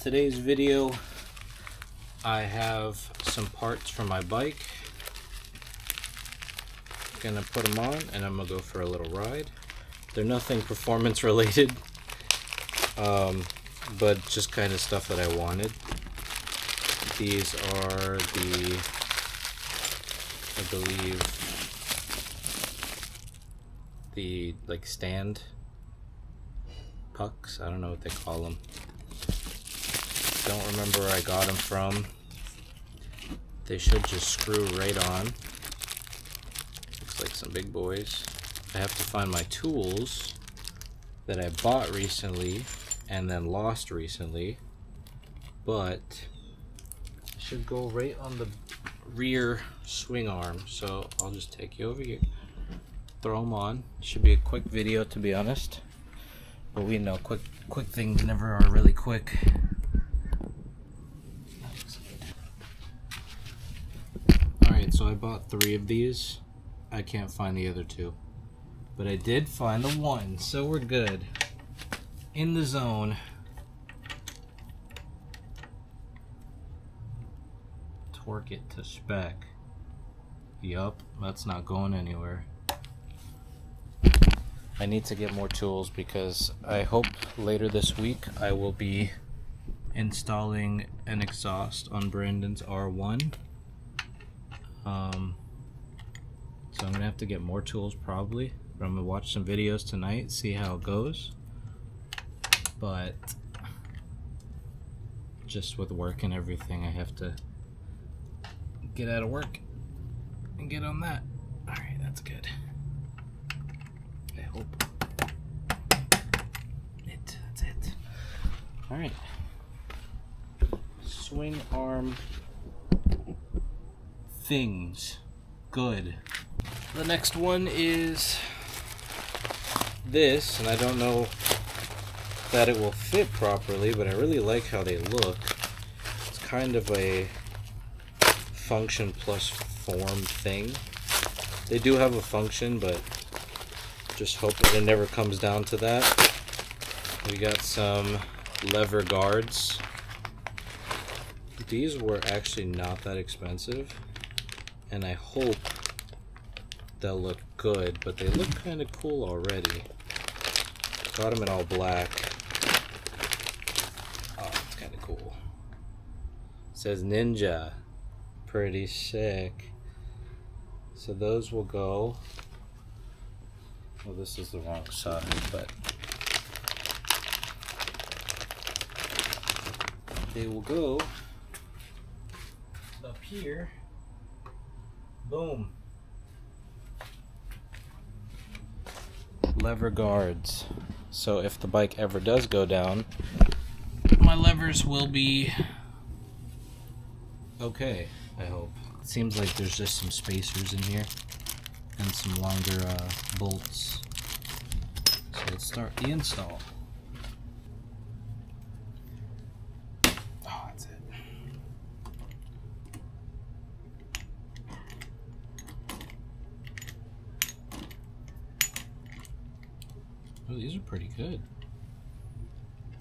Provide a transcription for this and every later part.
Today's video, I have some parts for my bike. Gonna put them on and I'm gonna go for a little ride. They're nothing performance related, but just kind of stuff that I wanted. These are the, I believe, the like stand pucks. I don't know what they call them. Don't remember where I got them from. They should just screw right on. Looks like some big boys. I have to find my tools that I bought recently and then lost recently, but it should go right on the rear swing arm. So I'll just take you over here, throw them on. Should be a quick video, to be honest, but we know quick things never are really quick. Alright, so I bought 3 of these. I can't find the other 2, but I did find the one, so we're good. In the zone. Torque it to spec. Yup, that's not going anywhere. I need to get more tools because I hope later this week I will be installing an exhaust on Brandon's R1. So I'm gonna have to get more tools probably, but I'm gonna watch some videos tonight, see how it goes. But just with work and everything, I have to get out of work and get on that. Alright, that's good. I hope. That's it. Alright. Swing arm things. Good. The next one is this, and I don't know that it will fit properly, but I really like how they look. It's kind of a function plus form thing. They do have a function, but just hope that it never comes down to that. We got some lever guards. These were actually not that expensive, and I hope they'll look good, but they look kind of cool already. Got them in all black. Oh, it's kind of cool. It says Ninja. Pretty sick. So those will go. Well, this is the wrong side, but they will go up here. Boom. Lever guards. So if the bike ever does go down, my levers will be okay, I hope. It seems like there's just some spacers in here and some longer bolts. So let's start the install. Oh, that's it. Oh, these are pretty good.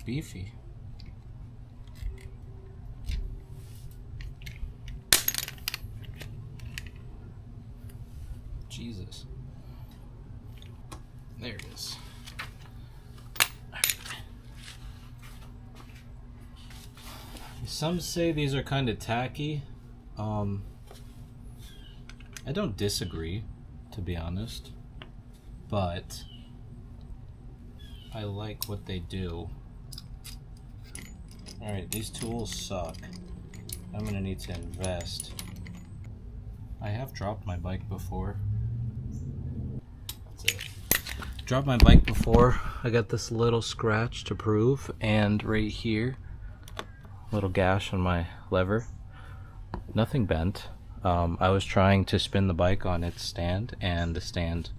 Beefy. Jesus. There it is. Some say these are kind of tacky. I don't disagree, to be honest, but I like what they do. Alright, these tools suck. I'm gonna need to invest. I have dropped my bike before. That's it. Dropped my bike before. I got this little scratch to prove, and right here, little gash on my lever. Nothing bent. I was trying to spin the bike on its stand, and the stand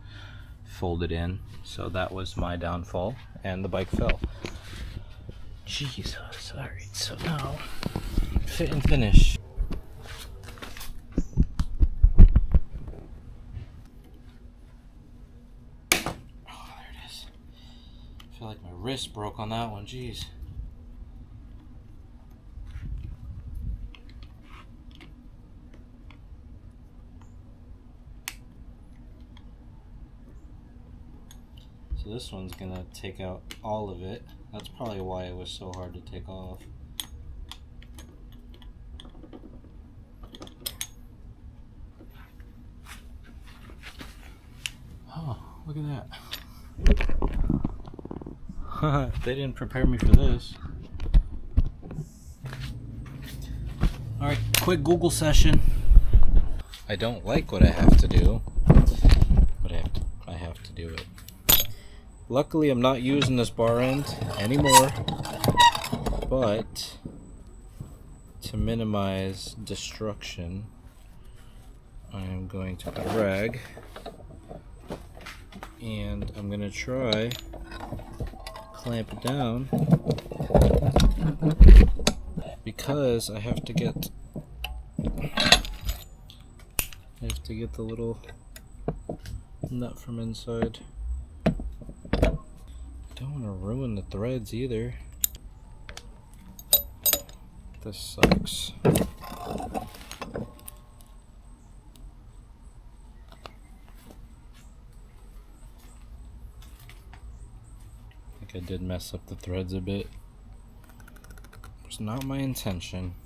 folded in, so that was my downfall, and the bike fell. Jesus. Alright, so now fit and finish. Oh, there it is. I feel like my wrist broke on that one. Jeez. So this one's gonna take out all of it. That's probably why it was so hard to take off. Oh, look at that. They didn't prepare me for this. Alright, quick Google session. I don't like what I have to do, but I have to do it. Luckily, I'm not using this bar end anymore, but to minimize destruction, I am going to put a rag, and I'm going to try clamp it down because I have to get the little nut from inside. Don't want to ruin the threads either. This sucks. I think I did mess up the threads a bit. It's not my intention.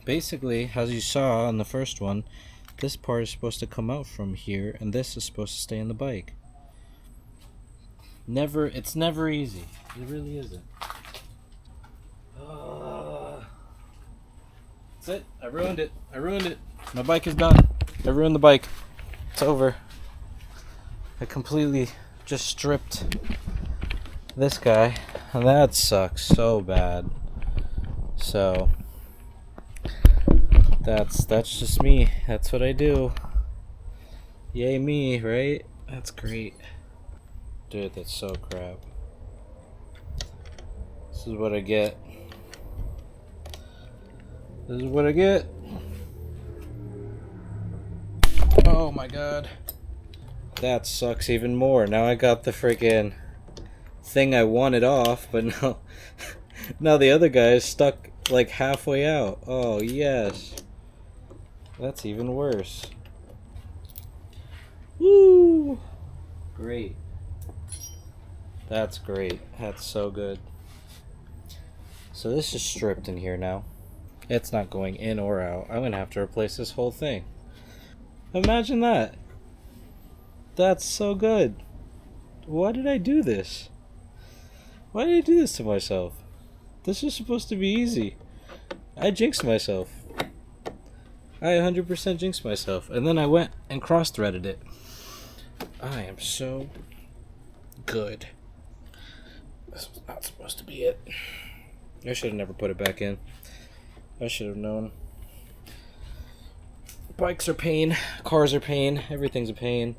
Basically, as you saw on the first one, this part is supposed to come out from here, and this is supposed to stay in the bike. It's never easy. It really isn't. That's it. I ruined it. My bike is done. I ruined the bike. It's over. I completely just stripped this guy, and that sucks so bad. So that's just me. That's what I do. Yay me, right? That's great. Dude, that's so crap. This is what I get. This is what I get. Oh my god. That sucks even more. Now I got the freaking thing I wanted off, but now the other guy is stuck like halfway out. Oh yes. That's even worse. Woo! Great. That's great. That's so good. So this is stripped in here now. It's not going in or out. I'm gonna have to replace this whole thing. Imagine that. That's so good. Why did I do this? Why did I do this to myself? This is supposed to be easy. I jinxed myself. I 100% jinxed myself. And then I went and cross-threaded it. I am so good. This was not supposed to be it. I should have never put it back in. I should have known. Bikes are pain. Cars are pain. Everything's a pain.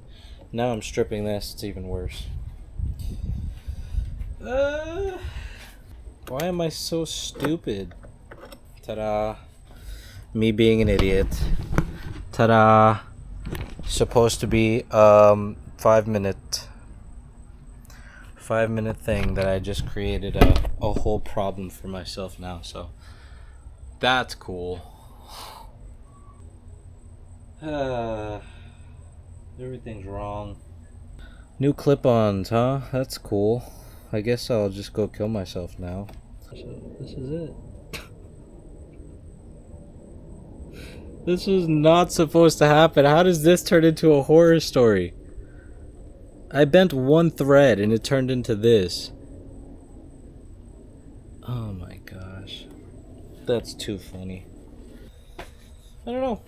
Now I'm stripping this. It's even worse. Why am I so stupid? Ta-da. Me being an idiot. Ta-da. Supposed to be 5-minute thing that I just created a whole problem for myself now, so that's cool. Everything's wrong. New clip-ons, huh? That's cool. I guess I'll just go kill myself now. So this is it. This was not supposed to happen. How does this turn into a horror story? I bent one thread and it turned into this. Oh my gosh. That's too funny. I don't know.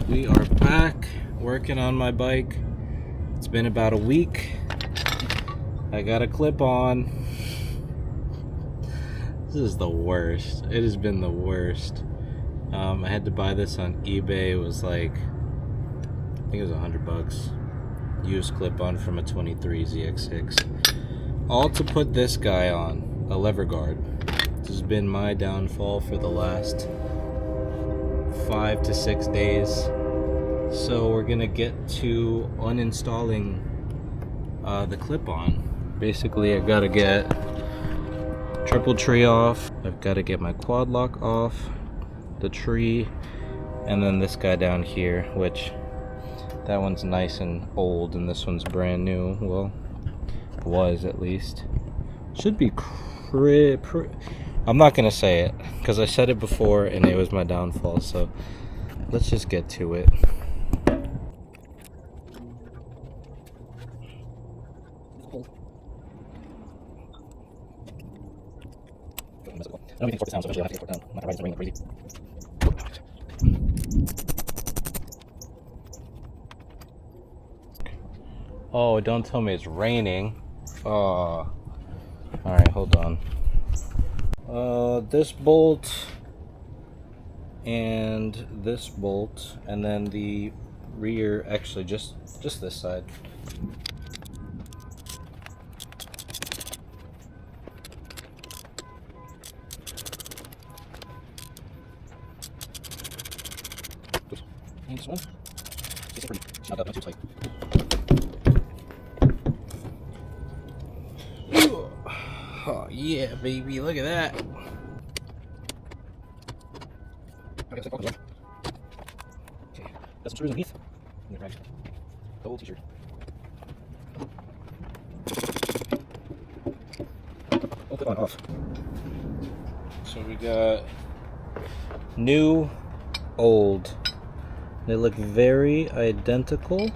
We are back working on my bike. It's been about a week. I got a clip on. This is the worst. It has been the worst. I had to buy this on eBay. It was like, I think it was $100. Used clip-on from a 23 ZX6. All to put this guy on, a lever guard. This has been my downfall for the last 5 to 6 days. So we're gonna get to uninstalling the clip-on. Basically, I gotta get triple tree off. I've got to get my quad lock off, the tree, and then this guy down here, which That one's nice and old, and this one's brand new. Well, was at least. Should be I'm not gonna say it because I said it before and it was my downfall. So let's just get to it. I don't think it's down, so eventually I'll have to get down. I'm not riding the ring like crazy. Oh, don't tell me it's raining. Oh. Alright, hold on. This bolt and this bolt, and then the rear, actually just this side. And this one. It's pretty. It's not too tight. Oh yeah, baby! Look at that. Okay, got some screws underneath. The old t-shirt. I'll put on off. So we got new, old. They look very identical.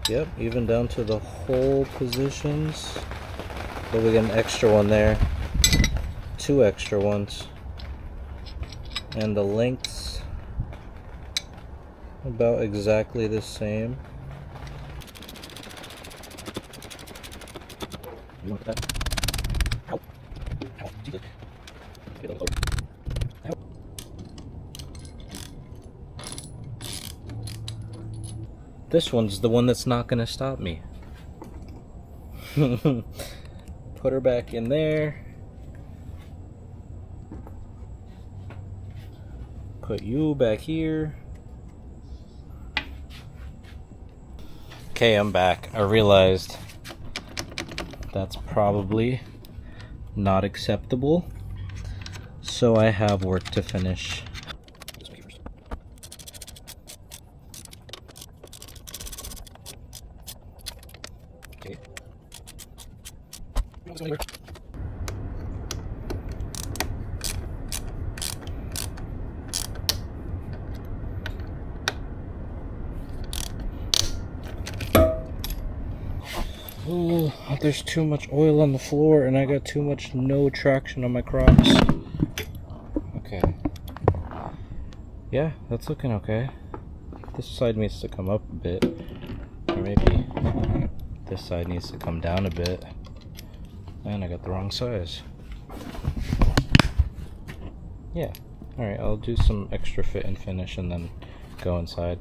Yep, even down to the hole positions. But we got an extra one there. 2 extra ones. And the lengths about exactly the same. You want that? Ow. Ow. Jesus. Get a little lower. Ow. This one's the one that's not gonna stop me. Put her back in there. Put you back here. Okay, I'm back. I realized that's probably not acceptable. So I have work to finish. Okay. Oh, there's too much oil on the floor and I got too much no traction on my Crocs. Okay. Yeah, that's looking okay. This side needs to come up a bit. Or maybe this side needs to come down a bit. And I got the wrong size. Yeah. Alright, I'll do some extra fit and finish and then go inside.